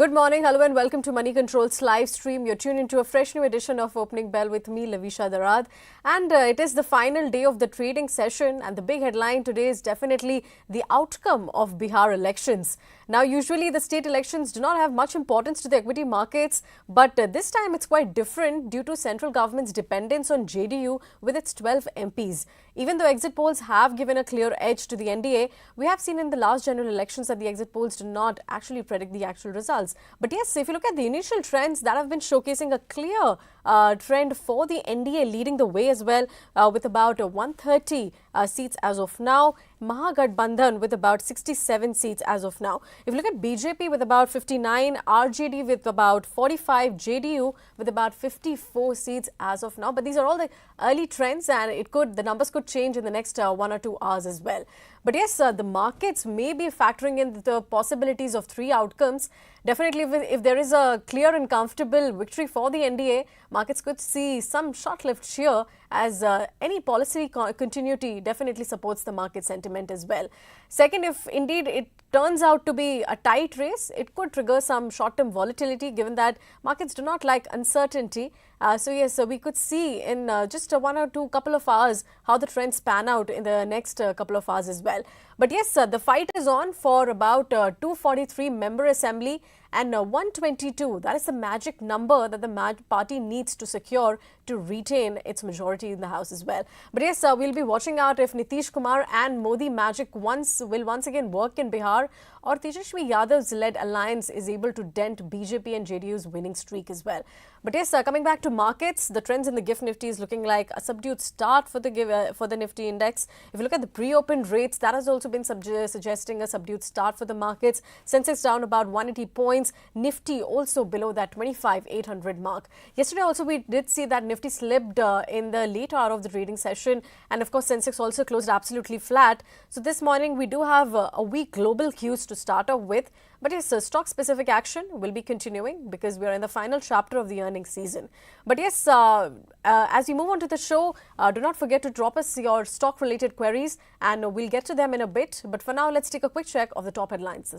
Good morning, hello and welcome to Money Control's live stream. You're tuned into a fresh new edition of Opening Bell with me, Lovisha Darad. And it is the final day of the trading session, and the big headline today is definitely the outcome of Bihar elections. Now, usually the state elections do not have much importance to the equity markets, but this time it's quite different due to central government's dependence on JDU with its 12 MPs. Even though exit polls have given a clear edge to the NDA, we have seen in the last general elections that the exit polls do not actually predict the actual results. But yes, if you look at the initial trends that have been showcasing a clear trend for the NDA leading the way as well, with about 130 seats as of now. Mahagathbandhan with about 67 seats as of now. If you look at BJP with about 59, RJD with about 45, JDU with about 54 seats as of now. But these are all the early trends, and the numbers could change in the next 1 or 2 hours as well. But yes, the markets may be factoring in the possibilities of 3 outcomes. Definitely, if there is a clear and comfortable victory for the NDA, markets could see some short-lived cheer, as any policy continuity definitely supports the market sentiment as well. Second, if indeed it turns out to be a tight race, it could trigger some short-term volatility, given that markets do not like uncertainty. So yes, we could see in just 1 or 2 couple of hours how the trends pan out in the next couple of hours as well. But yes, the fight is on for about 243 member assembly and 122. That is the magic number that the party needs to secure to retain its majority in the House as well. But yes, we'll be watching out if Nitish Kumar and Modi magic will once again work in Bihar, or Tejashwi Yadav's led alliance is able to dent BJP and JDU's winning streak as well. But yes, coming back to markets, the trends in the GIFT Nifty is looking like a subdued start for the Nifty index. If you look at the pre-opened rates, that has also been suggesting a subdued start for the markets. Sensex down about 180 points. Nifty also below that 25,800 mark. Yesterday also we did see that Nifty slipped in the late hour of the trading session, and of course Sensex also closed absolutely flat. So this morning we do have a weak global cues to start off with. But yes, stock specific action will be continuing because we are in the final chapter of the earnings season. But yes, as we move on to the show, do not forget to drop us your stock related queries, and we'll get to them in a bit. But for now, let's take a quick check of the top headlines.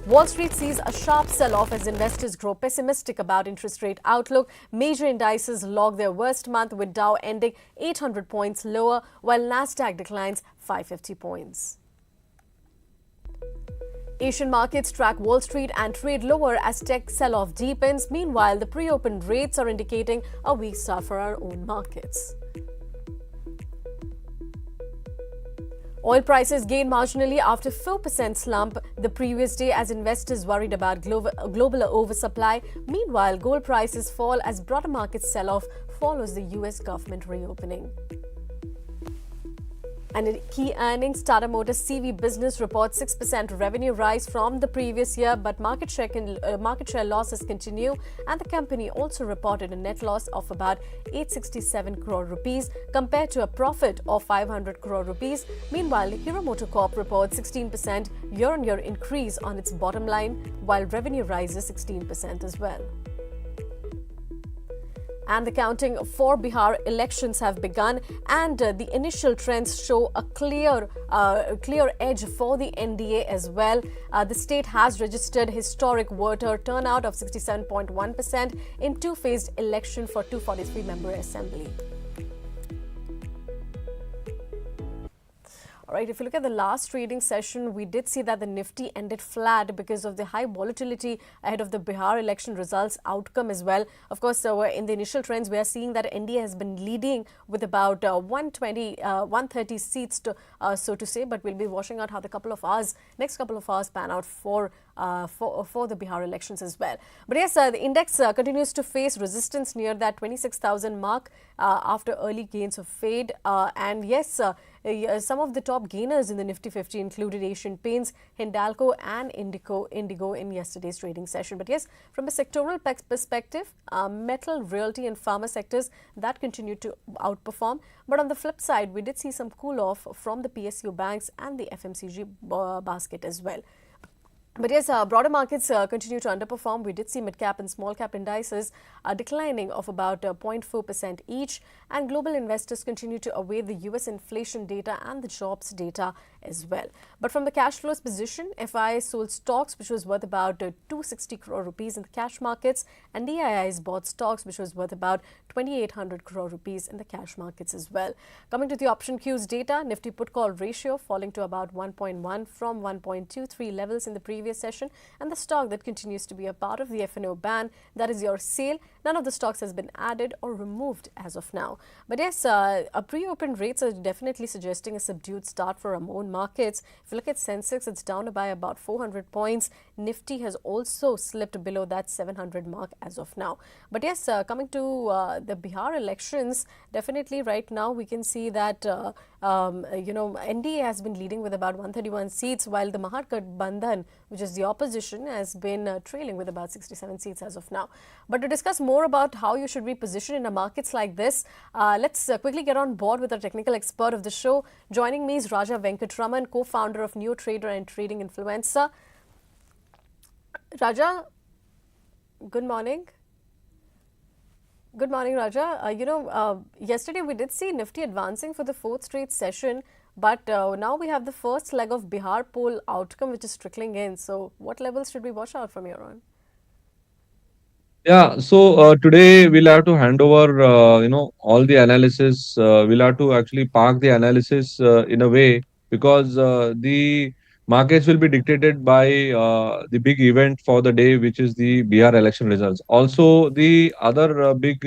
Wall Street sees a sharp sell-off as investors grow pessimistic about interest rate outlook. Major indices log their worst month, with Dow ending 800 points lower, while Nasdaq declines 550 points. Asian markets track Wall Street and trade lower as tech sell-off deepens. Meanwhile, the pre-opened rates are indicating a weak start for our own markets. Oil prices gained marginally after 4% slump the previous day as investors worried about global oversupply. Meanwhile, gold prices fall as broader market sell-off follows the US government reopening. And in key earnings, Tata Motors CV business reports 6% revenue rise from the previous year, but market share losses continue, and the company also reported a net loss of about 867 crore rupees compared to a profit of 500 crore rupees. Meanwhile, Hero MotoCorp reports 16% year-on-year increase on its bottom line, while revenue rises 16% as well. And the counting for Bihar elections have begun, and the initial trends show a clear edge for the NDA as well. The state has registered historic voter turnout of 67.1% in two-phased election for 243-member assembly. All right, if you look at the last trading session, we did see that the Nifty ended flat because of the high volatility ahead of the Bihar election results outcome as well. Of course, in the initial trends, we are seeing that NDA has been leading with about 130 seats, so to say. But we'll be watching out how the next couple of hours pan out for the Bihar elections as well. But yes, the index continues to face resistance near that 26,000 mark after early gains of fade. And yes, some of the top gainers in the Nifty 50 included Asian Paints, Hindalco and IndiGo in yesterday's trading session. But yes, from a sectoral perspective, metal, realty and pharma sectors that continued to outperform. But on the flip side, we did see some cool off from the PSU banks and the FMCG basket as well. But yes, broader markets continue to underperform. We did see mid-cap and small-cap indices declining of about 0.4% each. And global investors continue to await the US inflation data and the jobs data as well. But from the cash flows position, FI sold stocks which was worth about 260 crore rupees in the cash markets, and DIIs bought stocks which was worth about 2800 crore rupees in the cash markets as well. Coming to the option queues data, Nifty put call ratio falling to about 1.1 from 1.23 levels in the previous session, and the stock that continues to be a part of the F&O ban, that is your sale. None of the stocks has been added or removed as of now. But yes, our pre-open rates are definitely suggesting a subdued start for our own markets. If you look at Sensex, it's down by about 400 points. Nifty has also slipped below that 700 mark as of now. But yes, coming to the Bihar elections, definitely right now we can see that NDA has been leading with about 131 seats, while the Mahagadbandhan, which is the opposition, has been trailing with about 67 seats as of now. But to discuss more about how you should be positioned in a markets like this, let's quickly get on board with our technical expert of the show. Joining me is Raja Venkatraman, co-founder of NeoTrader and trading influencer. Raja, good morning. Good morning, Raja. Yesterday we did see Nifty advancing for the fourth straight session, but now we have the first leg of Bihar poll outcome which is trickling in. So what levels should we watch out from here on? Yeah, so today we'll have to hand over, all the analysis. We'll have to actually park the analysis in a way because the markets will be dictated by the big event for the day, which is the BR election results. Also, the other big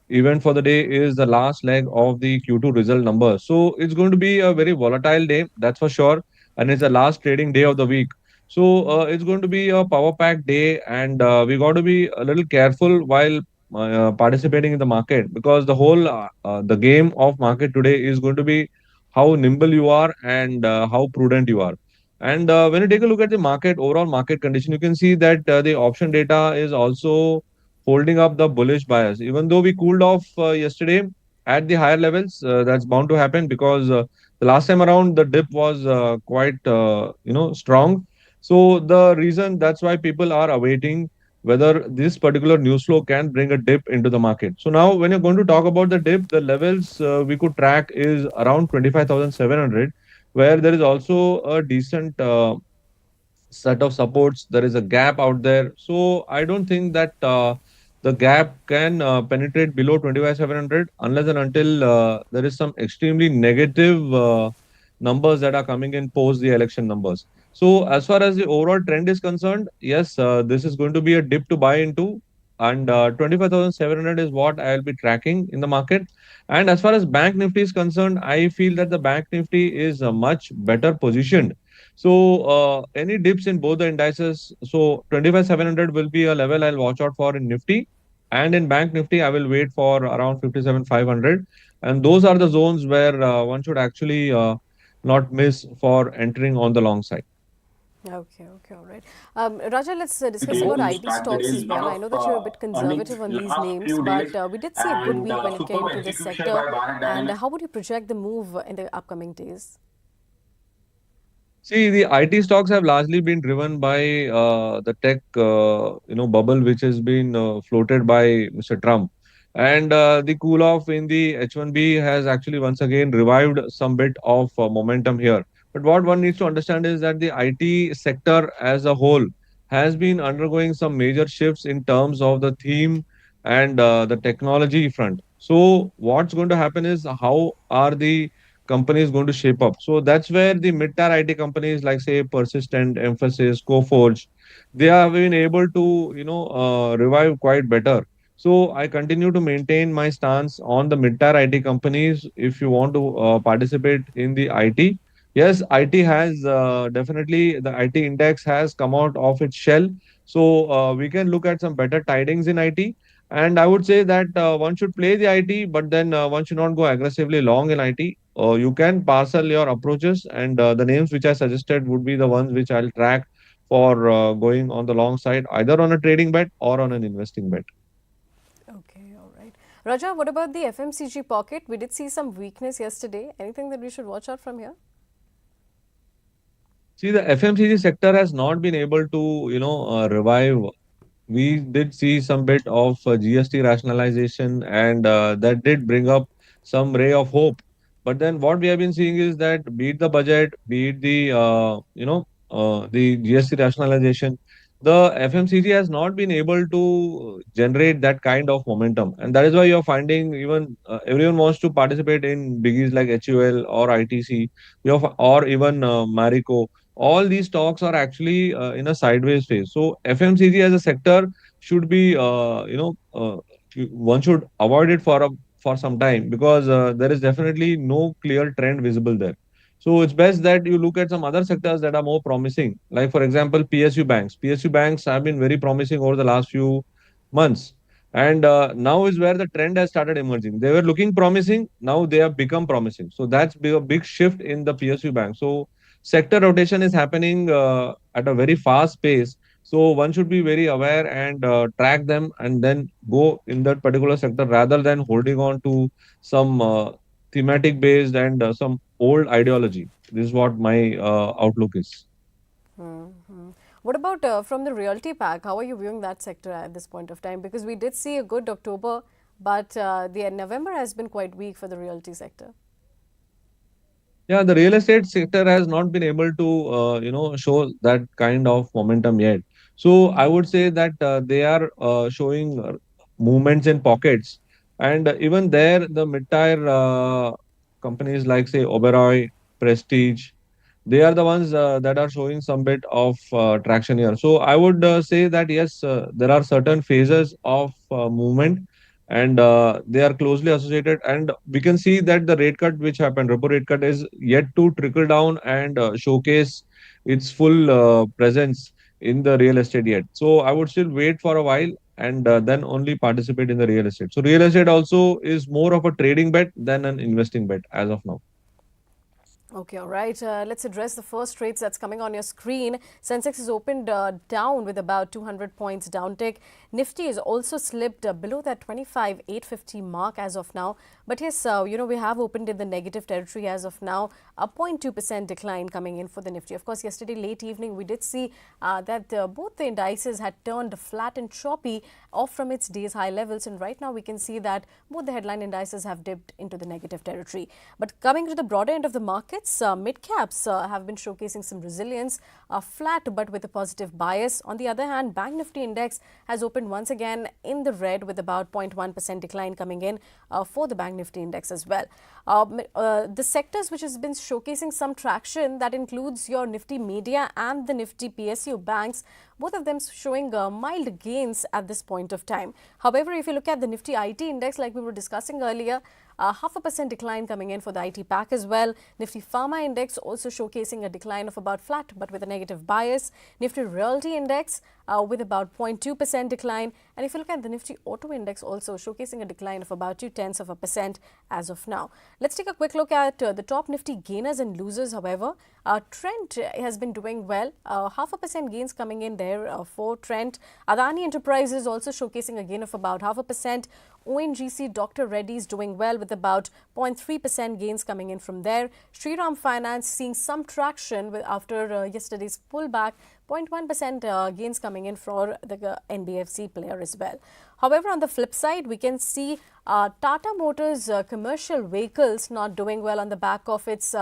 event for the day is the last leg of the Q2 result number. So it's going to be a very volatile day, that's for sure. And it's the last trading day of the week. So it's going to be a power packed day, and we got to be a little careful while participating in the market because the game of market today is going to be how nimble you are and how prudent you are. And when you take a look at the market, overall market condition, you can see that the option data is also holding up the bullish bias. Even though we cooled off yesterday at the higher levels, that's bound to happen because the last time around the dip was quite strong. So the reason that's why people are awaiting whether this particular news flow can bring a dip into the market. So now when you're going to talk about the dip, the levels we could track is around 25,700, where there is also a decent set of supports. There is a gap out there. So I don't think that the gap can penetrate below 25,700 unless and until there is some extremely negative numbers that are coming in post the election numbers. So as far as the overall trend is concerned, yes, this is going to be a dip to buy into. And 25,700 is what I'll be tracking in the market. And as far as Bank Nifty is concerned, I feel that the Bank Nifty is much better positioned. So any dips in both the indices. So 25,700 will be a level I'll watch out for in Nifty, and in Bank Nifty I will wait for around 57,500, and those are the zones where one should actually not miss for entering on the long side. Okay, all right. Raja, let's discuss Today about we IT start the stocks day as with a lot well. I of know that you're a bit earnings conservative on in the these last names, few but days we did see a good and week when it came superb to this execution sector. by Bharat And Dynamics. how would you project the move in the upcoming days? See, the IT stocks have largely been driven by the tech, bubble which has been floated by Mr. Trump, and the cool off in the H1B has actually once again revived some bit of momentum here. But what one needs to understand is that the IT sector as a whole has been undergoing some major shifts in terms of the theme and the technology front. So, what's going to happen is how are the companies going to shape up. So that's where the mid-tier IT companies like say Persistent, Emphasis, Coforge, they have been able to revive quite better. So I continue to maintain my stance on the mid-tier IT companies. If you want to participate in the IT, yes, IT has definitely the IT index has come out of its shell. So we can look at some better tidings in IT. And I would say that one should play the IT, but then one should not go aggressively long in IT. You can parcel your approaches, and the names which I suggested would be the ones which I'll track for going on the long side, either on a trading bet or on an investing bet. Okay, all right. Raja, what about the FMCG pocket? We did see some weakness yesterday. Anything that we should watch out from here? See, the FMCG sector has not been able to, revive. We did see some bit of GST rationalization, and that did bring up some ray of hope. But then what we have been seeing is that be it the budget, be it the the GST rationalization, the FMCG has not been able to generate that kind of momentum, and that is why you're finding even everyone wants to participate in biggies like HUL or ITC, or even Marico. All these stocks are actually in a sideways phase. So FMCG as a sector should be one should avoid it for some time, because there is definitely no clear trend visible there. So it's best that you look at some other sectors that are more promising. Like for example, PSU banks. PSU banks have been very promising over the last few months. And now is where the trend has started emerging. They were looking promising, now they have become promising. So that's a big shift in the PSU bank. So sector rotation is happening at a very fast pace. So one should be very aware and track them and then go in that particular sector rather than holding on to some thematic based and some old ideology. This is what my outlook is. What about from the realty pack? How are you viewing that sector at this point of time? Because we did see a good October, but the November has been quite weak for the realty sector. Yeah, the real estate sector has not been able to, show that kind of momentum yet. So I would say that they are showing movements in pockets, and even there, the mid-tier companies like say Oberoi, Prestige, they are the ones that are showing some bit of traction here. So I would say that yes, there are certain phases of movement, and they are closely associated. And we can see that the rate cut which happened, repo rate cut, is yet to trickle down and showcase its full presence in the real estate yet. So I would still wait for a while and then only participate in the real estate. So real estate also is more of a trading bet than an investing bet as of now. Okay, all right. Let's address the first trades that's coming on your screen. Sensex is opened down with about 200 points down tick. Nifty is also slipped below that 25,850 mark as of now. But yes, we have opened in the negative territory as of now. A 0.2% decline coming in for the Nifty. Of course, yesterday late evening, we did see that both the indices had turned flat and choppy off from its day's high levels. And right now, we can see that both the headline indices have dipped into the negative territory. But coming to the broader end of the markets, mid caps have been showcasing some resilience, flat but with a positive bias. On the other hand, Bank Nifty index has opened once again in the red with about 0.1% decline coming in for the Bank Nifty index as well. The sectors which has been showcasing some traction, that includes your Nifty Media and the Nifty PSU banks, both of them showing mild gains at this point of time. However, if you look at the Nifty IT index, like we were discussing earlier, 0.5% decline coming in for the IT pack as well. Nifty Pharma index also showcasing a decline of about flat but with a negative bias. Nifty Realty index with about 0.2% decline. And if you look at the Nifty Auto index, also showcasing a decline of about 0.2% as of now. Let's take a quick look at the top Nifty gainers and losers. However, Trent has been doing well. 0.5% gains coming in there for Trent. Adani Enterprises also showcasing a gain of about 0.5%. ONGC Dr. Reddy's doing well with about 0.3% gains coming in from there. Shriram Finance seeing some traction after yesterday's pullback. 0.1% gains coming in for the NBFC player as well. However, on the flip side, we can see Tata Motors commercial vehicles not doing well on the back of its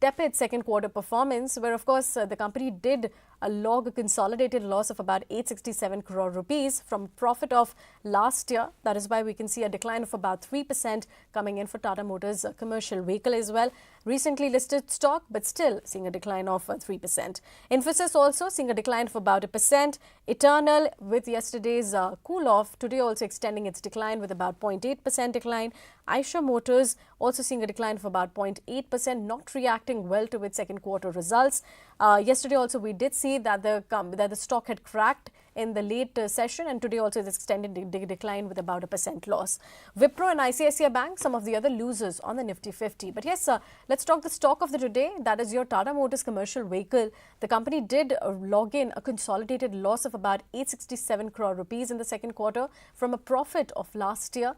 tepid second quarter performance, where of course the company did log a consolidated loss of about 867 crore rupees from profit of last year. That is why we can see a decline of about 3% coming in for Tata Motors commercial vehicle as well. Recently listed stock, but still seeing a decline of 3%. Infosys also seeing a decline of about 1%. Eternal, with yesterday's cool off, today also extending its decline with about 0.8% decline. Eicher Motors also seeing a decline of about 0.8%, not reacting well to its second quarter results. Yesterday also we did see that the stock had cracked in the late session, and today also is extended decline with about 1% loss. Wipro and ICICI Bank, some of the other losers on the Nifty 50. But yes, let's talk the stock of the today. That is your Tata Motors commercial vehicle. The company did log in a consolidated loss of about 867 crore rupees in the second quarter from a profit of last year.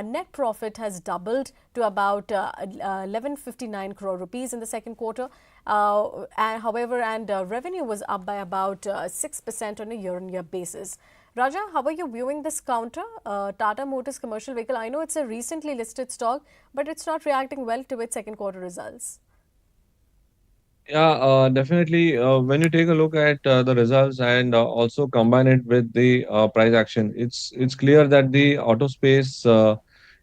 Net profit has doubled to about 1159 crore rupees in the second quarter. However, revenue was up by about 6% on a year-on-year basis. Raja, how are you viewing this counter? Tata Motors commercial vehicle. I know it's a recently listed stock, but it's not reacting well to its second quarter results. Yeah, definitely. When you take a look at the results and also combine it with the price action, it's clear that the auto space, the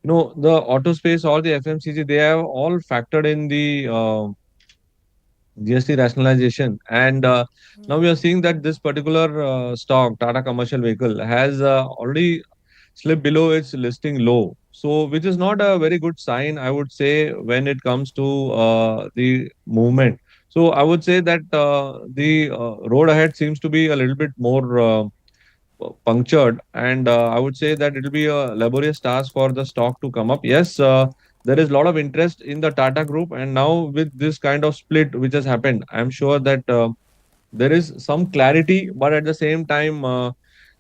auto space or the FMCG, they have all factored in the GST rationalization, and now we are seeing that this particular stock, Tata Commercial Vehicle, has already slipped below its listing low. So, which is not a very good sign, I would say, when it comes to the movement. So, I would say that the road ahead seems to be a little bit more punctured, and I would say that it will be a laborious task for the stock to come up. Yes, there is a lot of interest in the Tata Group, and now with this kind of split which has happened, I'm sure that there is some clarity, but at the same time,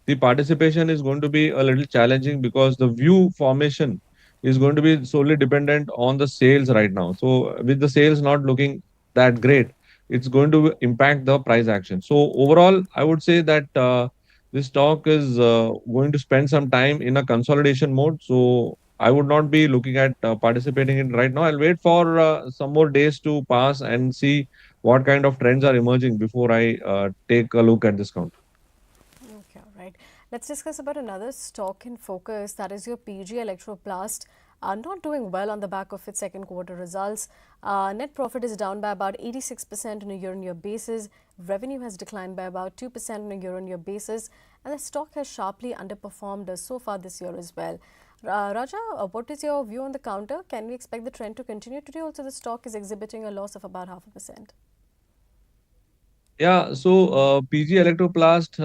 the participation is going to be a little challenging because the view formation is going to be solely dependent on the sales right now. So, with the sales not looking that great, it's going to impact the price action. So, overall, I would say that this stock is going to spend some time in a consolidation mode. So, I would not be looking at participating in right now. I'll wait for some more days to pass and see what kind of trends are emerging before I take a look at this counter. Okay, all right. Let's discuss about another stock in focus, that is your PG Electroplast. Not doing well on the back of its second quarter results. Net profit is down by about 86% on a year-on-year basis. Revenue has declined by about 2% on a year-on-year basis, and the stock has sharply underperformed so far this year as well. Raja, what is your view on the counter? Can we expect the trend to continue today? Also, the stock is exhibiting a loss of about 0.5%. Yeah, so PG Electroplast,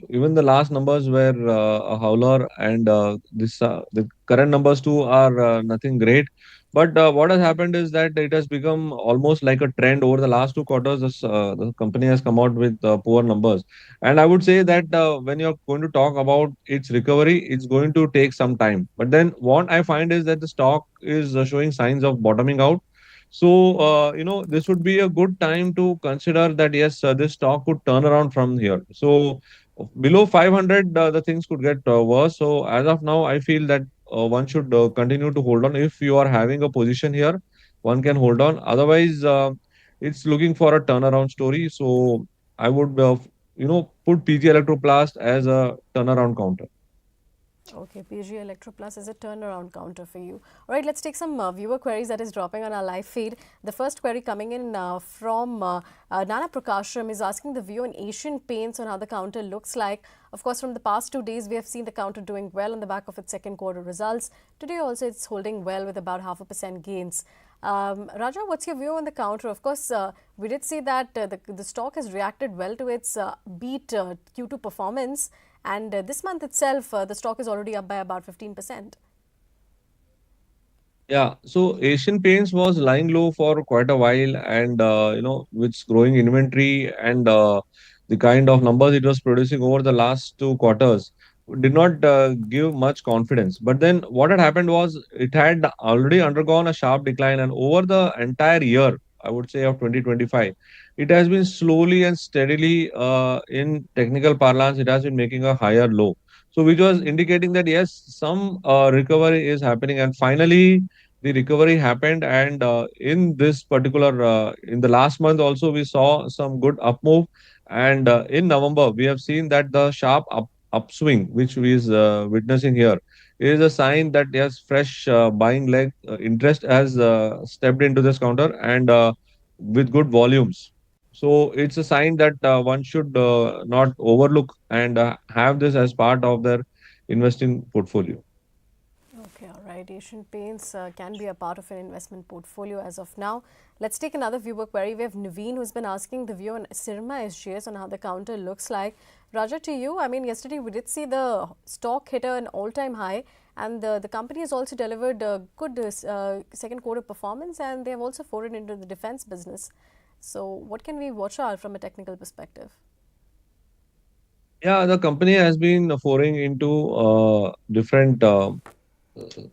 even the last numbers were a howler, and this the current numbers too are nothing great. But what has happened is that it has become almost like a trend over the last 2 quarters. The company has come out with poor numbers, and I would say that when you're going to talk about its recovery, it's going to take some time. But then what I find is that the stock is showing signs of bottoming out. So, this would be a good time to consider that yes, this stock could turn around from here. So, below 500, the things could get worse. So, as of now, I feel that one should continue to hold on. If you are having a position here, one can hold on. Otherwise, it's looking for a turnaround story. So, I would, put PG Electroplast as a turnaround counter. Okay, PG Electroplus is a turnaround counter for you. All right, let's take some viewer queries that is dropping on our live feed. The first query coming in from Nana Prakashram is asking the view on Asian Paints on how the counter looks like. Of course, from the past 2 days, we have seen the counter doing well on the back of its second quarter results. Today also, it's holding well with about 0.5% gains. Raja, what's your view on the counter? Of course, we did see that the stock has reacted well to its beat Q2 performance. And this month itself, the stock is already up by about 15%. Yeah, so Asian Paints was lying low for quite a while, and with growing inventory and the kind of numbers it was producing over the last 2 quarters, did not give much confidence. But then what had happened was it had already undergone a sharp decline, and over the entire year, I would say of 2025, it has been slowly and steadily, in technical parlance, it has been making a higher low. So, which was indicating that yes, some recovery is happening, and finally the recovery happened, and in this particular in the last month also we saw some good up move, and in November we have seen that the sharp upswing which we is witnessing here is a sign that yes, fresh buying leg interest has stepped into this counter, and with good volumes. So it's a sign that one should not overlook and have this as part of their investing portfolio. Okay, all right. Asian Paints can be a part of an investment portfolio as of now. Let's take another viewer query. We have Naveen who's been asking the view on Syrma SGS on how the counter looks like. Raja, to you, I mean, yesterday we did see the stock hit an all-time high, and the company has also delivered a good second quarter performance, and they have also forayed into the defense business. So, what can we watch out from a technical perspective? Yeah, the company has been foraying into different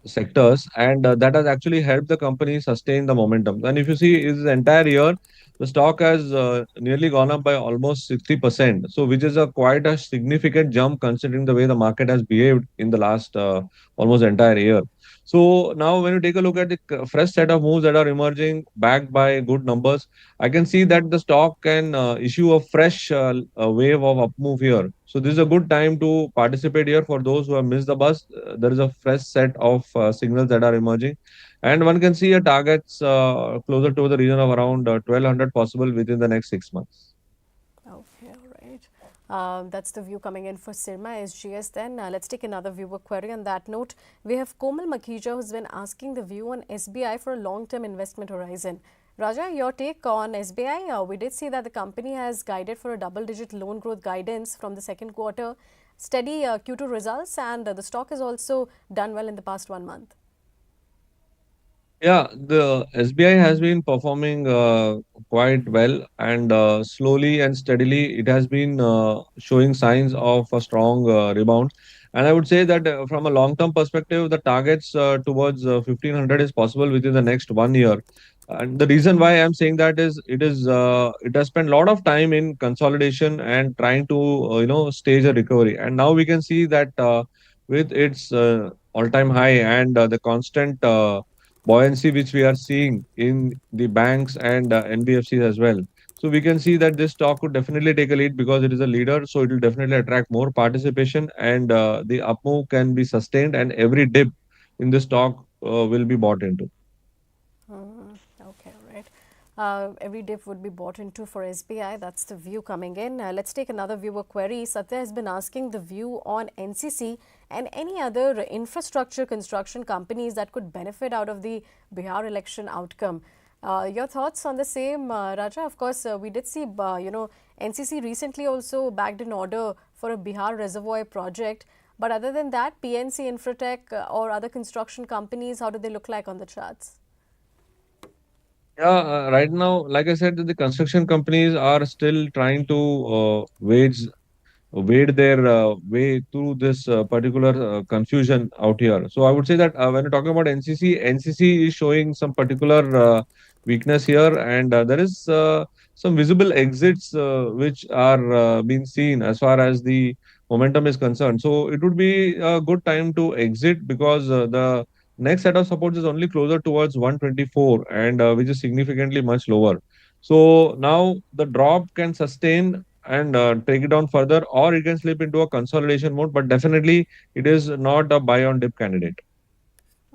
sectors, and that has actually helped the company sustain the momentum. And if you see, is the entire year, the stock has nearly gone up by almost 60%. So, which is a quite a significant jump considering the way the market has behaved in the last almost entire year. So now, when you take a look at the fresh set of moves that are emerging, backed by good numbers, I can see that the stock can issue a fresh wave of up move here. So this is a good time to participate here for those who have missed the bus. There is a fresh set of signals that are emerging, and one can see a targets closer to the region of around 1200 possible within the next 6 months. Okay, all right. That's the view coming in for Syrma SGS. Then let's take another viewer query. On that note, we have Komal Makhija who's been asking the view on SBI for a long-term investment horizon. Raja, your take on SBI? We did see that the company has guided for a double-digit loan growth guidance from the second quarter, steady Q2 results, and the stock has also done well in the past 1 month. Yeah, the SBI has been performing quite well, and slowly and steadily it has been showing signs of a strong rebound. And I would say that from a long-term perspective, the targets towards 1500 is possible within the next 1 year. And the reason why I'm saying that is it has spent a lot of time in consolidation and trying to stage a recovery. And now we can see that with its all-time high and the constant buoyancy which we are seeing in the banks and NBFCs as well. So we can see that this stock could definitely take a lead because it is a leader. So it will definitely attract more participation, and the up move can be sustained, and every dip in the stock will be bought into. Okay, all right. Every dip would be bought into for SBI. That's the view coming in. Let's take another viewer query. Satya has been asking the view on NCC and any other infrastructure construction companies that could benefit out of the Bihar election outcome. Your thoughts on the same, Raja? Of course, we did see, NCC recently also bagged an order for a Bihar reservoir project. But other than that, PNC Infratech or other construction companies, how do they look like on the charts? Yeah, right now, like I said, the construction companies are still trying to wade their way through this particular confusion out here. So I would say that when you're talking about NCC, NCC is showing some particular weakness here, and there is some visible exits which are being seen as far as the momentum is concerned. So it would be a good time to exit because the next set of supports is only closer towards 124, and which is significantly much lower. So now the drop can sustain and take it down further, or it can slip into a consolidation mode. But definitely, it is not a buy on dip candidate.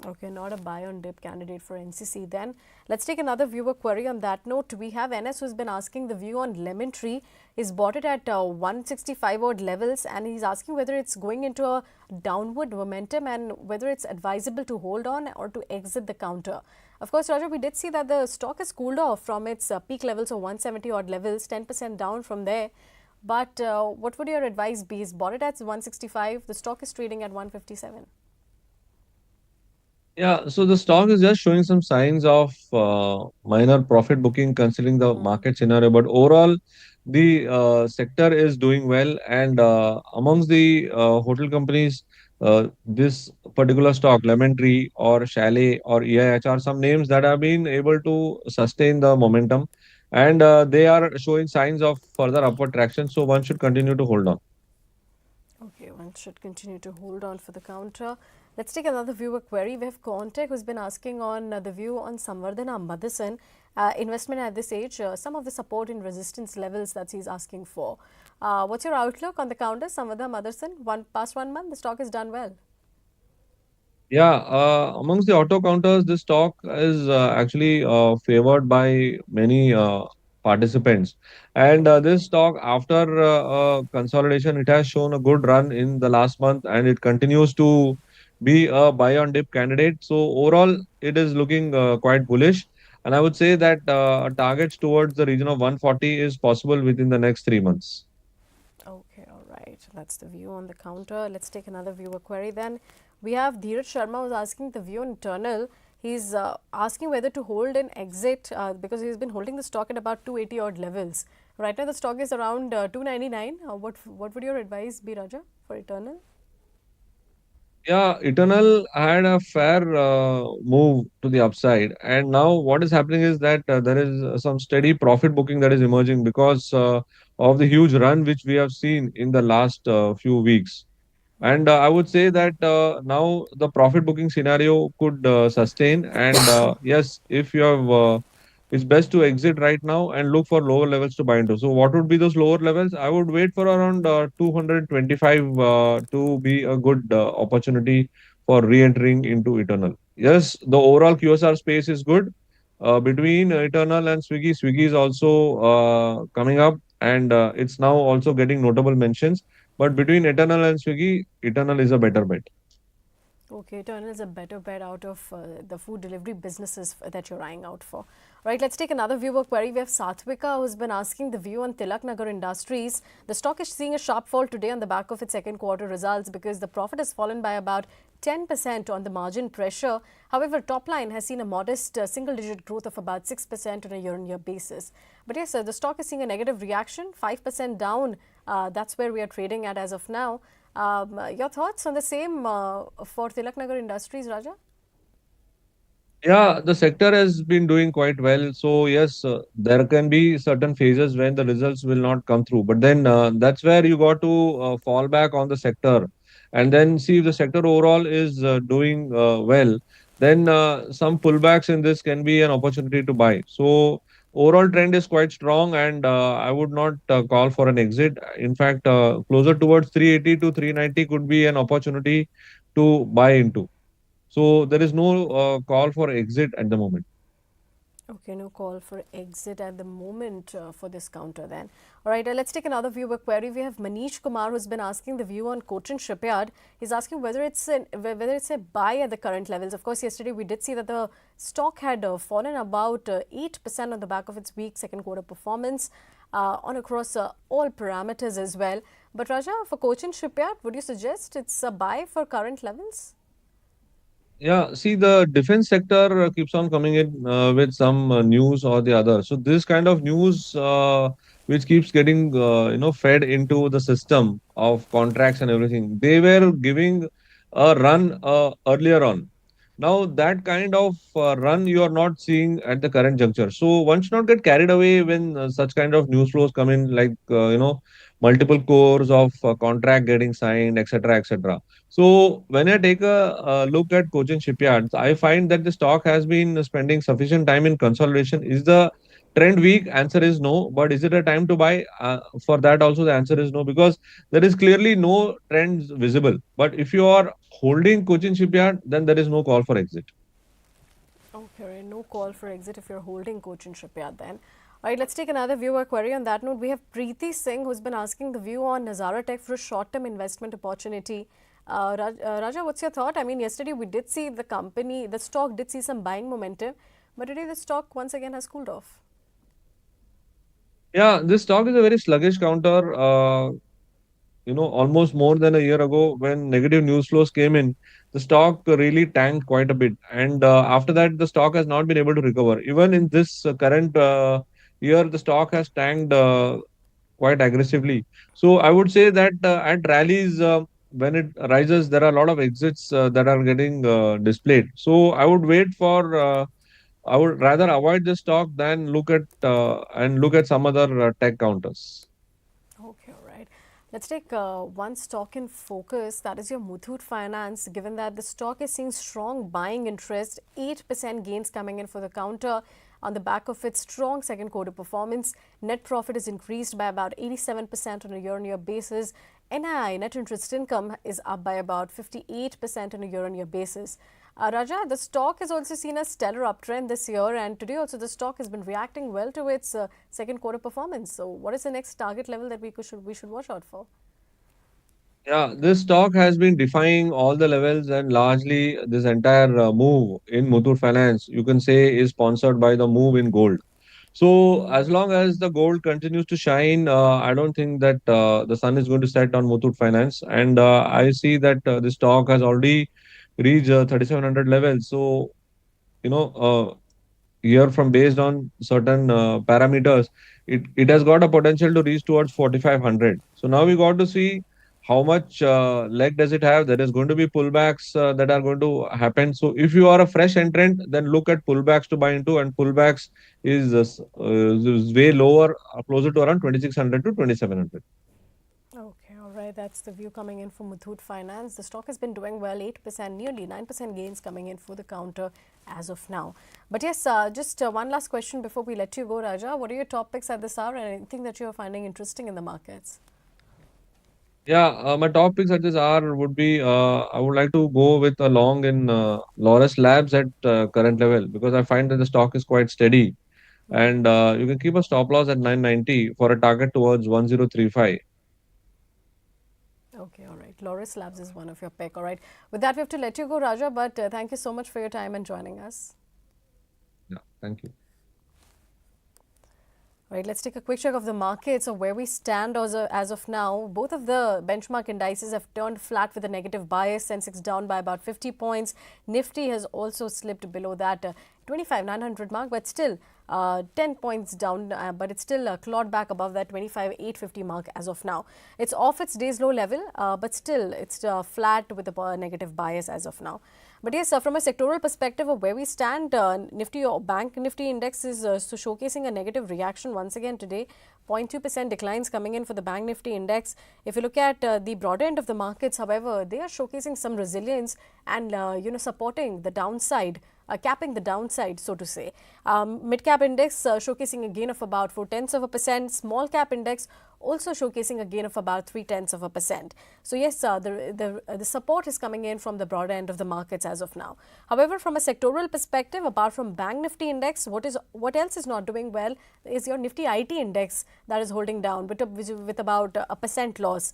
Okay, not a buy on dip candidate for NCC. Then let's take another viewer query on that note. We have NS who's been asking the view on Lemon Tree. He's bought it at 165 odd levels, and he's asking whether it's going into a downward momentum and whether it's advisable to hold on or to exit the counter. Of course, Raja, we did see that the stock has cooled off from its peak levels of 170 odd levels, 10% down from there. But what would your advice be? He's bought it at 165. The stock is trading at 157. Yeah, so the stock is just showing some signs of minor profit booking considering the market scenario. But overall, the sector is doing well. And amongst the hotel companies, this particular stock, Lemon Tree or Chalet or EIH, are some names that have been able to sustain the momentum. And they are showing signs of further upward traction. So one should continue to hold on. Okay, one should continue to hold on for the counter. Let's take another viewer query. We have Contact who's been asking on the view on Samvardhana Motherson investment at this age, some of the support and resistance levels that he's asking for. What's your outlook on the counter, Samvardhana Motherson? Past 1 month, the stock has done well. Yeah, amongst the auto counters, this stock is actually favored by many participants. And this stock, after consolidation, it has shown a good run in the last month, and it continues to be a buy on dip candidate. So overall, it is looking quite bullish. And I would say that targets towards the region of 140 is possible within the next 3 months. Okay, all right. That's the view on the counter. Let's take another viewer query then. We have Dheeraj Sharma who's asking the view on internal. He's asking whether to hold an exit because he's been holding the stock at about 280 odd levels. Right now the stock is around 299. What would your advice be, Raja, for eternal? Yeah, Eternal had a fair move to the upside, and now what is happening is that there is some steady profit booking that is emerging because of the huge run which we have seen in the last few weeks. And I would say that now the profit booking scenario could sustain. And yes, if you have, it's best to exit right now and look for lower levels to buy into. So, what would be those lower levels? I would wait for around 225 to be a good opportunity for re-entering into Eternal. Yes, the overall QSR space is good. Between Eternal and Swiggy, Swiggy is also coming up, and it's now also getting notable mentions. But between Eternal and Swiggy, Eternal is a better bet. Okay, Eternal is a better bet out of the food delivery businesses that you're eyeing out for. Right, let's take another viewer query. We have Satvika who's been asking the view on Tilaknagar Industries. The stock is seeing a sharp fall today on the back of its second quarter results because the profit has fallen by about 10% on the margin pressure. However, top line has seen a modest single-digit growth of about 6% on a year-on-year basis. But yes, sir, the stock is seeing a negative reaction, 5% down. That's where we are trading at as of now. Your thoughts on the same for Tilaknagar Industries, Raja? Yeah, the sector has been doing quite well. So yes, there can be certain phases when the results will not come through. But then that's where you got to fall back on the sector, and then see if the sector overall is doing well. Then some pullbacks in this can be an opportunity to buy. So overall trend is quite strong, and I would not call for an exit. In fact, closer towards 380 to 390 could be an opportunity to buy into. So there is no call for exit at the moment. Okay, no call for exit at the moment for this counter then. All right, let's take another viewer query. We have Manish Kumar who's been asking the view on Cochin Shipyard. He's asking whether it's a buy at the current levels. Of course, yesterday we did see that the stock had fallen about 8% on the back of its weak second quarter performance on across all parameters as well. But Raja, for Cochin Shipyard, would you suggest it's a buy for current levels? Yeah, see, the defense sector keeps on coming in with some news or the other. So this kind of news, which keeps getting fed into the system of contracts and everything, they were giving a run earlier on. Now that kind of run you are not seeing at the current juncture. So one should not get carried away when such kind of news flows come in, like multiple cores of contract getting signed, etc., etc. So when I take a look at Cochin Shipyards, I find that the stock has been spending sufficient time in consolidation. Is the trend weak? Answer is no. But is it a time to buy? For that also the answer is no, because there is clearly no trends visible. But if you are holding Cochin Shipyard, then there is no call for exit. Okay, no call for exit if you're holding Cochin Shipyard then. All right, let's take another viewer query on that note. We have Preeti Singh who's been asking the view on Nazara Tech for a short-term investment opportunity. Raja, what's your thought? I mean, yesterday we did see the stock did see some buying momentum, but today the stock once again has cooled off. Yeah, this stock is a very sluggish counter. Almost more than a year ago, when negative news flows came in, the stock really tanked quite a bit. And after that, the stock has not been able to recover. Even in this current year, the stock has tanked quite aggressively. So I would say that at rallies, when it rises, there are a lot of exits that are getting displayed. So I would wait for. I would rather avoid this stock than look at some other tech counters. Okay, all right. Let's take one stock in focus. That is your Muthoot Finance. Given that the stock is seeing strong buying interest, 8% gains coming in for the counter on the back of its strong second quarter performance. Net profit is increased by about 87% on a year-on-year basis. NII, net interest income, is up by about 58% on a year-on-year basis. Raja, the stock has also seen a stellar uptrend this year, and today also the stock has been reacting well to its second quarter performance. So, what is the next target level that we should watch out for? Yeah, this stock has been defying all the levels, and largely this entire move in Muthoot Finance, you can say, is sponsored by the move in gold. So as long as the gold continues to shine, I don't think that the sun is going to set on Muthoot Finance. And I see that the stock has already reached 3,700 levels. So, here from based on certain parameters, it has got a potential to reach towards 4,500. So now we got to see how much leg does it have? There is going to be pullbacks that are going to happen. So if you are a fresh entrant, then look at pullbacks to buy into, and pullbacks is way lower, closer to around 2600 to 2700. Okay, all right. That's the view coming in from Muthoot Finance. The stock has been doing well, 8%, nearly 9% gains coming in for the counter as of now. But yes, just one last question before we let you go, Raja. What are your top picks at this hour and anything that you're finding interesting in the markets? Yeah, my top picks at this hour would be I would like to go with a long in Laurus Labs at current level, because I find that the stock is quite steady, and you can keep a stop loss at 990 for a target towards 1035. Okay, all right. Loris Labs is one of your pick. All right. With that, we have to let you go, Raja. But thank you so much for your time and joining us. Yeah, thank you. Right, let's take a quick check of the markets of where we stand as of now. Both of the benchmark indices have turned flat with a negative bias. Sensex down by about 50 points. Nifty has also slipped below that 25,900 mark, but still 10 points down, but it's still clawed back above that 25,850 mark as of now. It's off its day's low level, but still it's flat with a negative bias as of now. But yes, from a sectoral perspective of where we stand, Nifty or Bank Nifty index is showcasing a negative reaction once again today. 0.2% declines coming in for the Bank Nifty index. If you look at the broader end of the markets, however, they are showcasing some resilience and supporting the downside. Capping the downside, so to say. Mid-cap index showcasing a gain of about 0.4%. Small cap index also showcasing a gain of about 0.3%. So yes, the support is coming in from the broader end of the markets as of now. However, from a sectoral perspective, apart from Bank Nifty index, what else is not doing well is your Nifty IT index that is holding down with about a percent loss.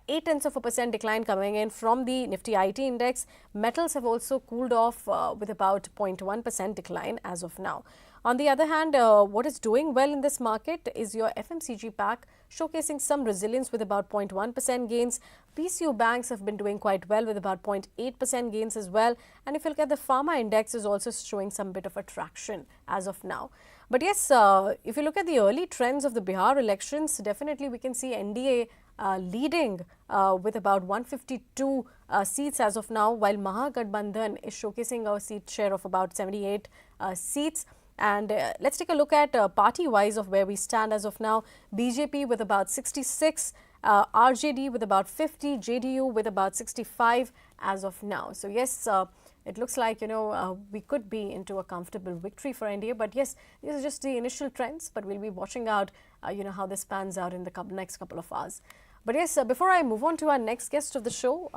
0.8% decline coming in from the Nifty IT index. Metals have also cooled off with about 0.1% decline as of now. On the other hand, what is doing well in this market is your FMCG pack, showcasing some resilience with about 0.1% gains. PSU banks have been doing quite well with about 0.8% gains as well. And if you look at the Pharma index, is also showing some bit of a traction as of now. But yes, if you look at the early trends of the Bihar elections, definitely we can see NDA leading with about 152 seats as of now, while Mahagathbandhan is showcasing a seat share of about 78 seats. And let's take a look at party-wise of where we stand as of now. BJP with about 66, RJD with about 50, JDU with about 65 as of now. So yes, it looks like, we could be into a comfortable victory for India. But yes, these are just the initial trends, but we'll be watching out, how this pans out in the next couple of hours. But yes, before I move on to our next guest of the show,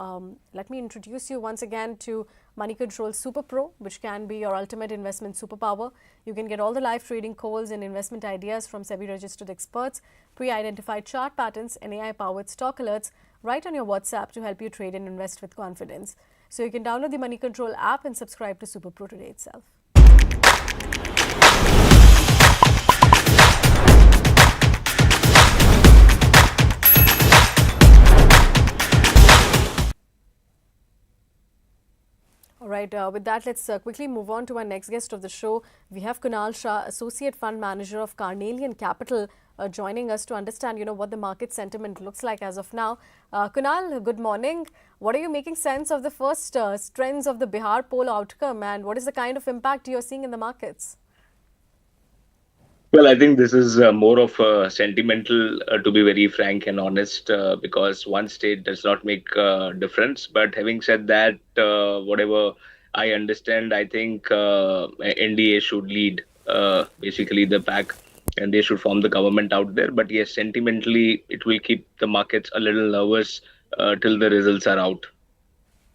let me introduce you once again to Money Control Super Pro, which can be your ultimate investment superpower. You can get all the live trading calls and investment ideas from SEBI registered experts, pre-identified chart patterns and AI-powered stock alerts right on your WhatsApp to help you trade and invest with confidence. So you can download the Money Control app and subscribe to Super Pro today itself. All right, with that, let's quickly move on to our next guest of the show. We have Kuunal Shah, Associate Fund Manager of Carnelian Capital, joining us to understand, what the market sentiment looks like as of now. Kuunal, good morning. What are you making sense of the first trends of the Bihar poll outcome, and what is the kind of impact you're seeing in the markets? Well, I think this is more of a sentimental, to be very frank and honest, because one state does not make a difference. But having said that, whatever I understand, I think NDA should lead basically the pack, and they should form the government out there. But yes, sentimentally, it will keep the markets a little nervous till the results are out.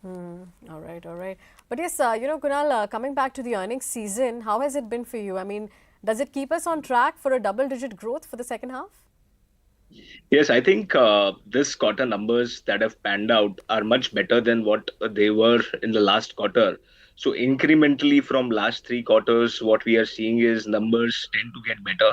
All right, all right. But yes, Kunal, coming back to the earnings season, how has it been for you? I mean, does it keep us on track for a double-digit growth for the second half? Yes, I think this quarter numbers that have panned out are much better than what they were in the last quarter. So incrementally from last three quarters, what we are seeing is numbers tend to get better.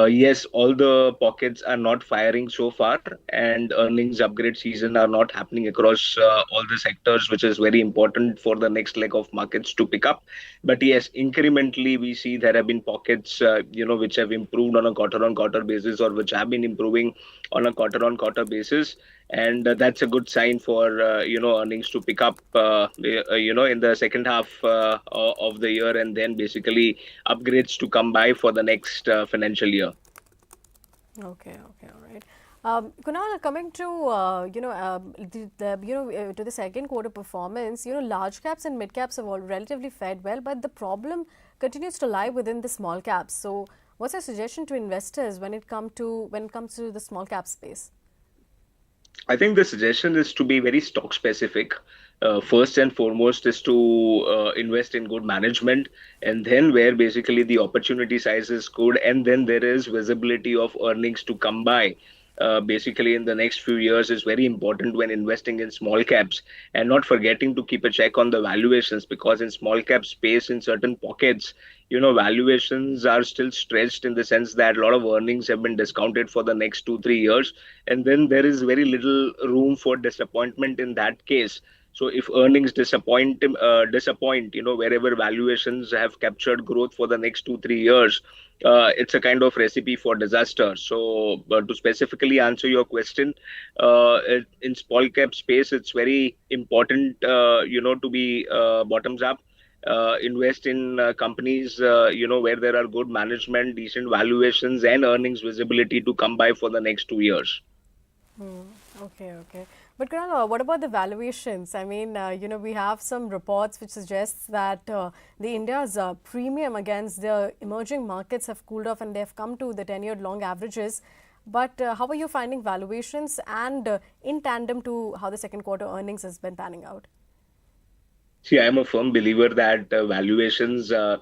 Yes, all the pockets are not firing so far, and earnings upgrade season are not happening across all the sectors, which is very important for the next leg of markets to pick up. But yes, incrementally we see there have been pockets, which have improved on a quarter-on-quarter basis, or which have been improving on a quarter-on-quarter basis. and that's a good sign for earnings to pick up in the second half of the year, and then basically upgrades to come by for the next financial year. Okay, okay, all right. Kunal, coming to to the second quarter performance, large caps and mid caps have all relatively fared well, but the problem continues to lie within the small caps. So, what's your suggestion to investors when it comes to the small cap space? I think the suggestion is to be very stock specific. First and foremost is to invest in good management, and then where basically the opportunity size is good, and then there is visibility of earnings to come by. Basically, in the next few years is very important when investing in small caps, and not forgetting to keep a check on the valuations, because in small cap space, in certain pockets, valuations are still stretched in the sense that a lot of earnings have been discounted for the next 2 3 years, and then there is very little room for disappointment in that case. So if earnings disappoint, wherever valuations have captured growth for the next 2 3 years, it's a kind of recipe for disaster. So to specifically answer your question, in small cap space, it's very important, to be bottoms up. Invest in companies, where there are good management, decent valuations, and earnings visibility to come by for the next 2 years. Hmm. Okay, okay. But Kunal, what about the valuations? I mean, we have some reports which suggests that the India's premium against the emerging markets have cooled off and they have come to the 10-year long averages. But how are you finding valuations and in tandem to how the second quarter earnings has been panning out? See, I am a firm believer that valuations, are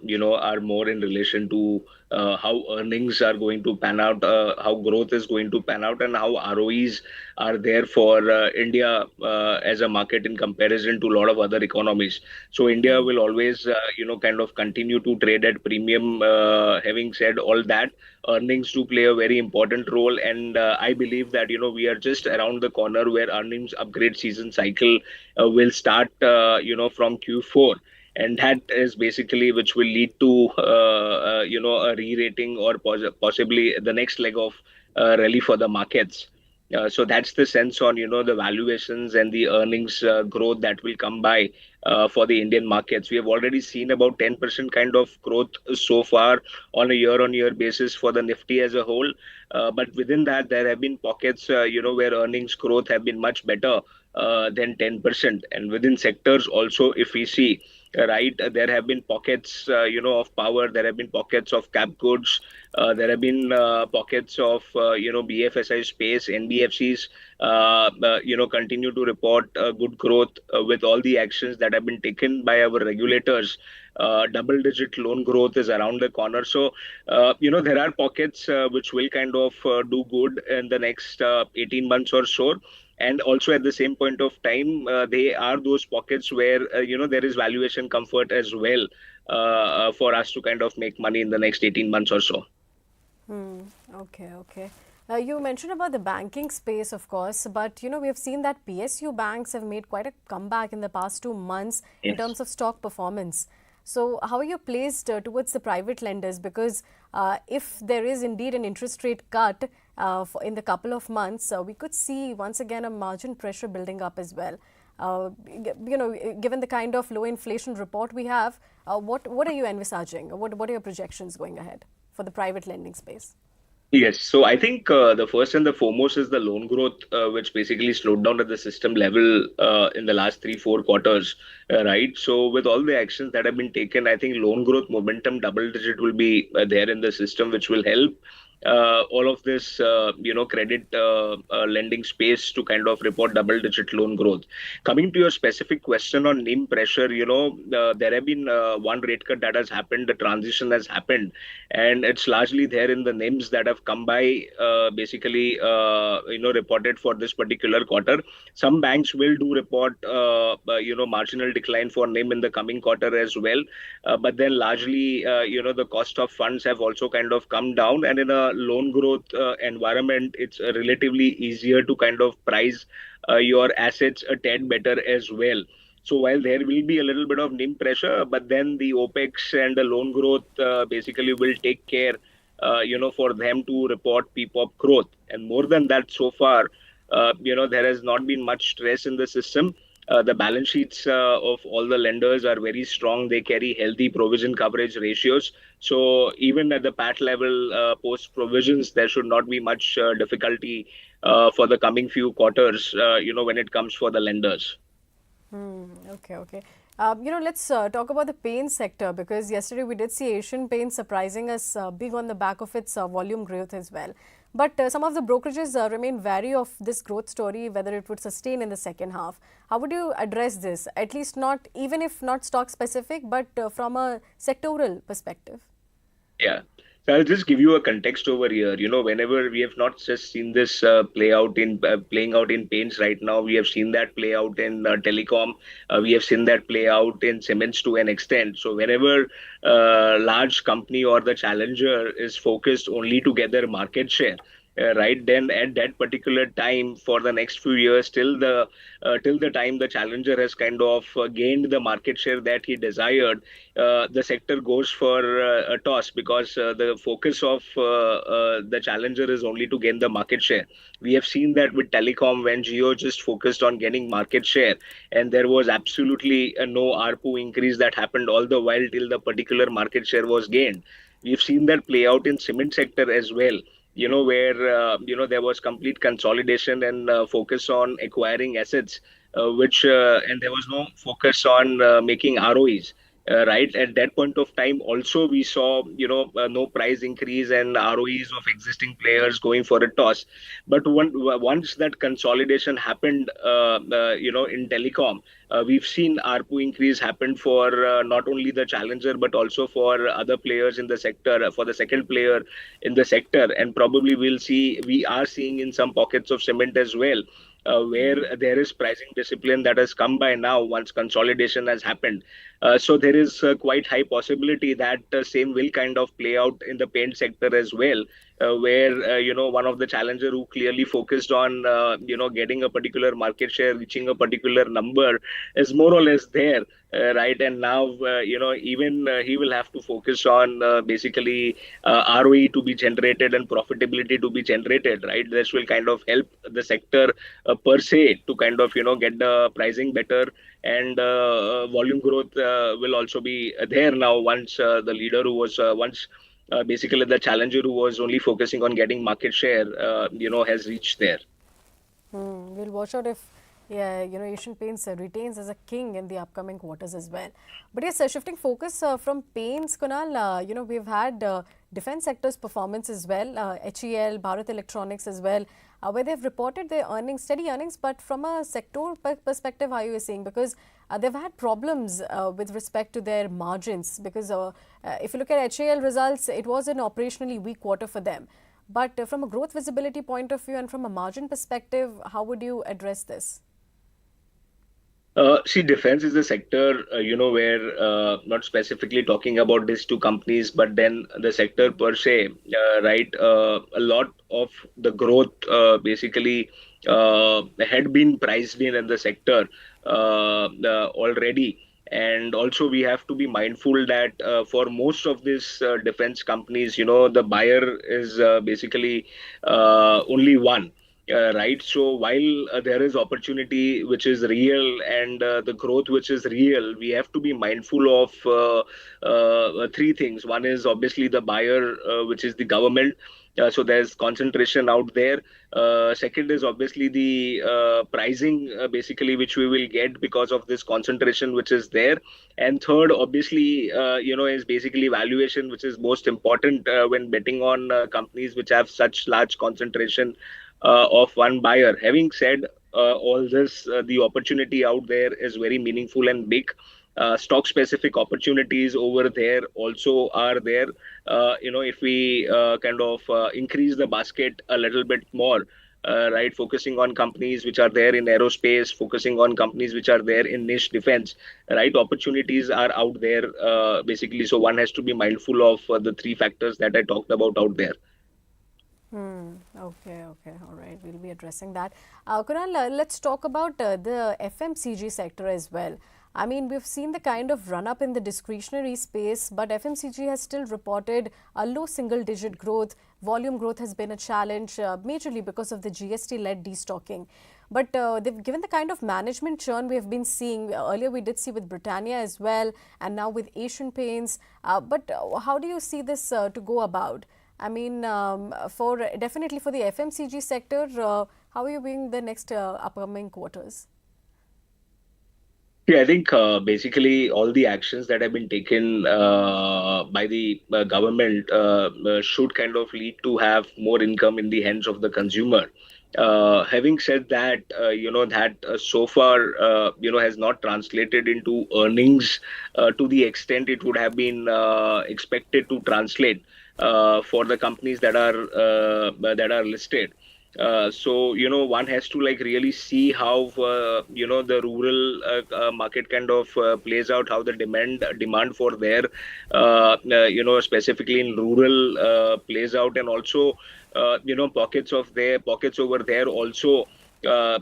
more in relation to how earnings are going to pan out, how growth is going to pan out, and how ROEs are there for India as a market in comparison to a lot of other economies. So India will always, kind of continue to trade at premium. Having said all that, earnings do play a very important role, and I believe that we are just around the corner where earnings upgrade season cycle will start, from Q4, and that is basically which will lead to a re-rating or possibly the next leg of rally for the markets. So that's the sense on the valuations and the earnings growth that will come by for the Indian markets. We have already seen about 10% kind of growth so far on a year-on-year basis for the Nifty as a whole. But within that, there have been pockets, where earnings growth have been much better than 10%. And within sectors also, if we see, right, there have been pockets, of power. There have been pockets of cap goods. There have been pockets of, BFSI space, NBFCs, continue to report good growth with all the actions that have been taken by our regulators. Double-digit loan growth is around the corner. So, there are pockets which will kind of do good in the next 18 months or so. And also at the same point of time, they are those pockets where, there is valuation comfort as well for us to kind of make money in the next 18 months or so. Hmm. Okay, okay. You mentioned about the banking space, of course, but we have seen that PSU banks have made quite a comeback in the past 2 months in Yes. terms of stock performance. So, how are you placed towards the private lenders? Because if there is indeed an interest rate cut in the couple of months, we could see once again a margin pressure building up as well. Given the kind of low inflation report we have, what are you envisaging? What are your projections going ahead for the private lending space? Yes, so I think the first and the foremost is the loan growth, which basically slowed down at the system level in the last 3 4 quarters, right? So with all the actions that have been taken, I think loan growth momentum double digit will be there in the system, which will help all of this, credit lending space to kind of report double digit loan growth. Coming to your specific question on NIM pressure, there have been one rate cut that has happened, the transition has happened, and it's largely there in the NIMs that have come by, basically, reported for this particular quarter. Some banks will do report, marginal decline for NIM in the coming quarter as well. But then largely, the cost of funds have also kind of come down, and in a loan growth environment, it's relatively easier to kind of price your assets a tad better as well. So while there will be a little bit of NIM pressure, but then the OPEX and the loan growth basically will take care, for them to report PPOP growth. And more than that, so far, there has not been much stress in the system. The balance sheets of all the lenders are very strong. They carry healthy provision coverage ratios. So even at the PAT level, post provisions, there should not be much difficulty for the coming few quarters, when it comes for the lenders. Okay, okay. Let's talk about the paint sector, because yesterday we did see Asian Paints surprising us big on the back of its volume growth as well. But some of the brokerages remain wary of this growth story, whether it would sustain in the second half. How would you address this? At least not, even if not stock specific, but from a sectoral perspective. Yeah. So I'll just give you a context over here. Whenever we have not just seen this playing out in paints right now, we have seen that play out in telecom. We have seen that play out in cements to an extent. So whenever large company or the challenger is focused only to get their market share, right, then at that particular time for the next few years, till the time the challenger has kind of gained the market share that he desired, the sector goes for a toss, because the focus of the challenger is only to gain the market share. We have seen that with telecom, when Jio just focused on getting market share, and there was absolutely no ARPU increase that happened all the while till the particular market share was gained. We've seen that play out in cement sector as well, where there was complete consolidation and focus on acquiring assets, which and there was no focus on making ROEs. Right at that point of time, also we saw no price increase and ROEs of existing players going for a toss. But once that consolidation happened, in telecom, we've seen ARPU increase happen for not only the challenger but also for other players in the sector, for the second player in the sector, and probably we are seeing in some pockets of cement as well, where there is pricing discipline that has come by now once consolidation has happened. So there is quite high possibility that same will kind of play out in the paint sector as well, where one of the challenger who clearly focused on getting a particular market share, reaching a particular number, is more or less there, right? And now even he will have to focus on basically ROE to be generated and profitability to be generated, right? This will kind of help the sector per se to kind of get the pricing better, and volume growth will also be there now once the leader who was once basically the challenger who was only focusing on getting market share has reached there. We'll watch out if, yeah, Asian Paints retains as a king in the upcoming quarters as well. But yes, shifting focus from paints, Kunal, we've had defense sector's performance as well, HEL, Bharat Electronics as well, where they've reported their earnings, steady earnings, but from a sector perspective, how are you seeing? Because they've had problems with respect to their margins, because if you look at HEL results, it was an operationally weak quarter for them. But from a growth visibility point of view and from a margin perspective, how would you address this? See, defense is a sector, where not specifically talking about these two companies, but then the sector per se, right? A lot of the growth basically had been priced in the sector already. And also, we have to be mindful that for most of these defense companies, the buyer is basically only one. Right. So while there is opportunity which is real, and the growth which is real, we have to be mindful of three things. One is obviously the buyer, which is the government. So there's concentration out there. Second is obviously the pricing, basically, which we will get because of this concentration which is there. And third, obviously, is basically valuation, which is most important when betting on companies which have such large concentration of one buyer. Having said all this, the opportunity out there is very meaningful and big. Stock specific opportunities over there also are there. If we kind of increase the basket a little bit more, right, focusing on companies which are there in aerospace, focusing on companies which are there in niche defense, right, opportunities are out there, basically. So one has to be mindful of the three factors that I talked about out there. Okay, okay, all right. We'll be addressing that. Kunal, let's talk about the FMCG sector as well. I mean, we've seen the kind of run up in the discretionary space, but FMCG has still reported a low single digit growth, volume growth has been a challenge, majorly because of the GST-led destocking. But they've given the kind of management churn we have been seeing. Earlier we did see with Britannia as well, and now with Asian Paints. But how do you see this to go about? I mean, definitely for the FMCG sector, how are you viewing the next upcoming quarters? Yeah, I think basically all the actions that have been taken by the government should kind of lead to have more income in the hands of the consumer. Having said that, that so far, has not translated into earnings to the extent it would have been expected to translate for the companies that are listed. So one has to like really see how the rural market kind of plays out, how the demand for their specifically in rural plays out, and also pockets over there also. I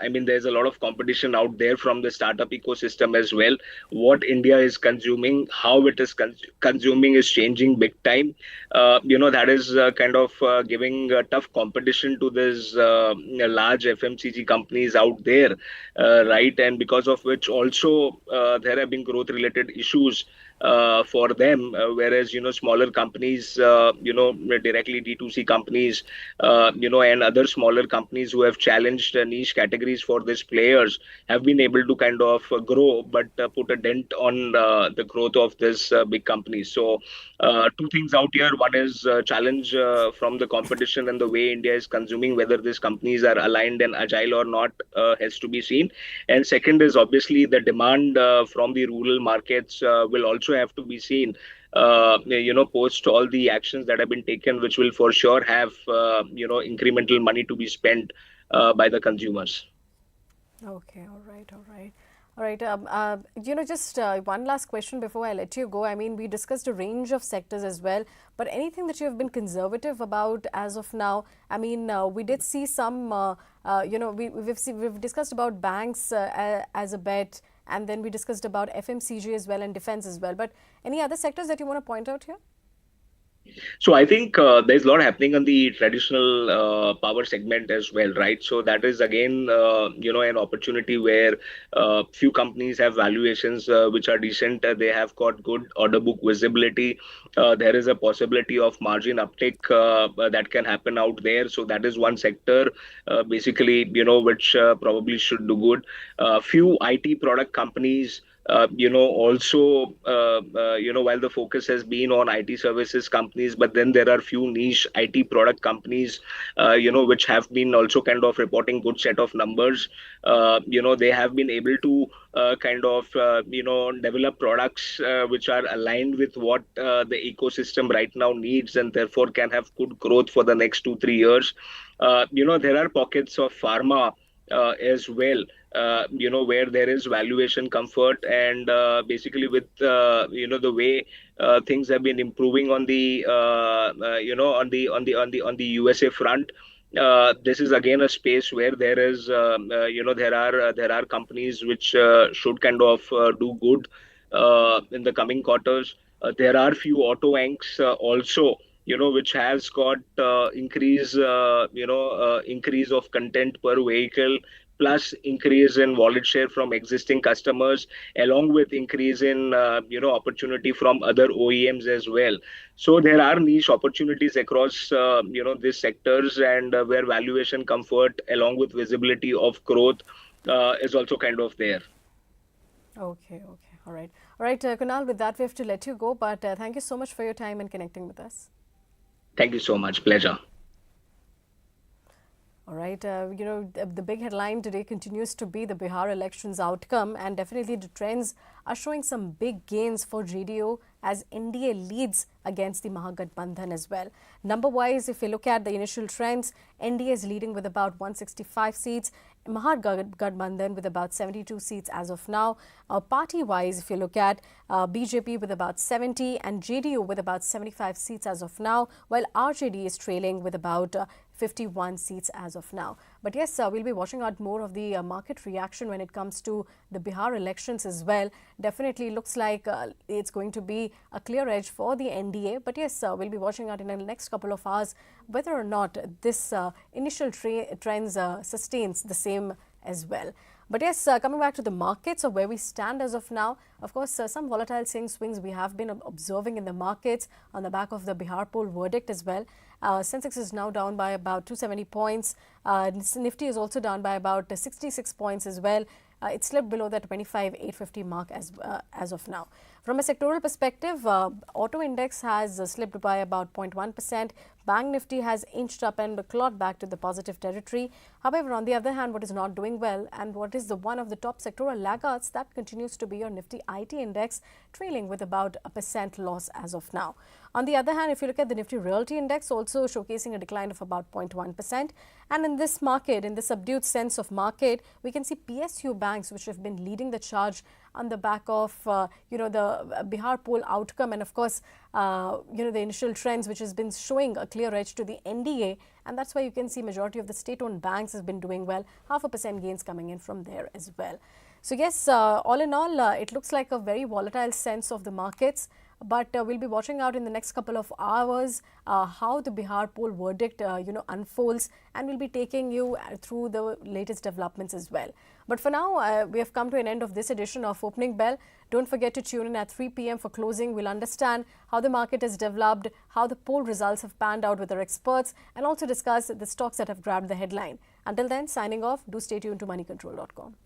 mean, there's a lot of competition out there from the startup ecosystem as well. What India is consuming, how it is consuming is changing big time. That is kind of giving tough competition to these large FMCG companies out there, right? And because of which also there have been growth related issues for them, whereas smaller companies, directly D2C companies, and other smaller companies who have challenged niche categories for these players have been able to kind of grow, but put a dent on the growth of this big companies. So two things out here. One is challenge from the competition and the way India is consuming, whether these companies are aligned and agile or not, has to be seen. And second is obviously the demand from the rural markets will also have to be seen. Post all the actions that have been taken, which will for sure have incremental money to be spent by the consumers. Okay, all right, all right. All right, just one last question before I let you go. I mean, we discussed a range of sectors as well, but anything that you have been conservative about as of now? I mean, we did see some, we've discussed about banks as a bet, and then we discussed about FMCG as well and defense as well. But any other sectors that you want to point out here? So I think there's a lot happening on the traditional power segment as well, right? So that is again, an opportunity where few companies have valuations which are decent. They have got good order book visibility. There is a possibility of margin uptick that can happen out there. So that is one sector, basically, which probably should do good. Few IT product companies also, while the focus has been on IT services companies, but then there are few niche IT product companies, which have been also kind of reporting good set of numbers. They have been able to develop products which are aligned with what the ecosystem right now needs, and therefore can have good growth for the next 2-3 years. There are pockets of pharma as well, where there is valuation comfort, and basically with the way things have been improving on the on the USA front. This is again a space where there is there are companies which should kind of do good in the coming quarters. There are few auto anchors also, which has got increase of content per vehicle, plus increase in wallet share from existing customers, along with increase in opportunity from other OEMs as well. So there are niche opportunities across these sectors, and where valuation comfort along with visibility of growth is also kind of there. Okay, okay, all right. All right, Kunal, with that we have to let you go, but thank you so much for your time and connecting with us. Thank you so much. Pleasure. All right, the big headline today continues to be the Bihar elections outcome, and definitely the trends are showing some big gains for JDO as NDA leads against the Mahagathbandhan as well. Number-wise, if you look at the initial trends, NDA is leading with about 165 seats, Mahagathbandhan with about 72 seats as of now. Party-wise, if you look at BJP with about 70 and JDU with about 75 seats as of now, while RJD is trailing with about 51 seats as of now. But yes, we'll be watching out more of the market reaction when it comes to the Bihar elections as well. Definitely looks like it's going to be a clear edge for the NDA. But yes, we'll be watching out in the next couple of hours whether or not this initial trends sustains the same as well. But yes, coming back to the markets or where we stand as of now, of course, some volatile swings we have been observing in the markets on the back of the Bihar poll verdict as well. Sensex is now down by about 270 points. Nifty is also down by about 66 points as well. It slipped below the 25,850 mark as of now. From a sectoral perspective, auto index has slipped by about 0.1%. Bank Nifty has inched up and clawed back to the positive territory. However, on the other hand, what is not doing well and what is the one of the top sectoral laggards, that continues to be your Nifty IT index, trailing with about a percent loss as of now. On the other hand, if you look at the Nifty Realty index, also showcasing a decline of about 0.1%. And in this market, in the subdued sense of market, we can see PSU banks, which have been leading the charge on the back of the Bihar poll outcome, and of course the initial trends, which has been showing a clear edge to the NDA, and that's why you can see majority of the state-owned banks has been doing well, 0.5% gains coming in from there as well. So yes, all in all, it looks like a very volatile sense of the markets. But we'll be watching out in the next couple of hours how the Bihar poll verdict unfolds, and we'll be taking you through the latest developments as well. But for now, we have come to an end of this edition of Opening Bell. Don't forget to tune in at 3 p.m. for closing. We'll understand how the market has developed, how the poll results have panned out with our experts, and also discuss the stocks that have grabbed the headline. Until then, signing off. Do stay tuned to moneycontrol.com.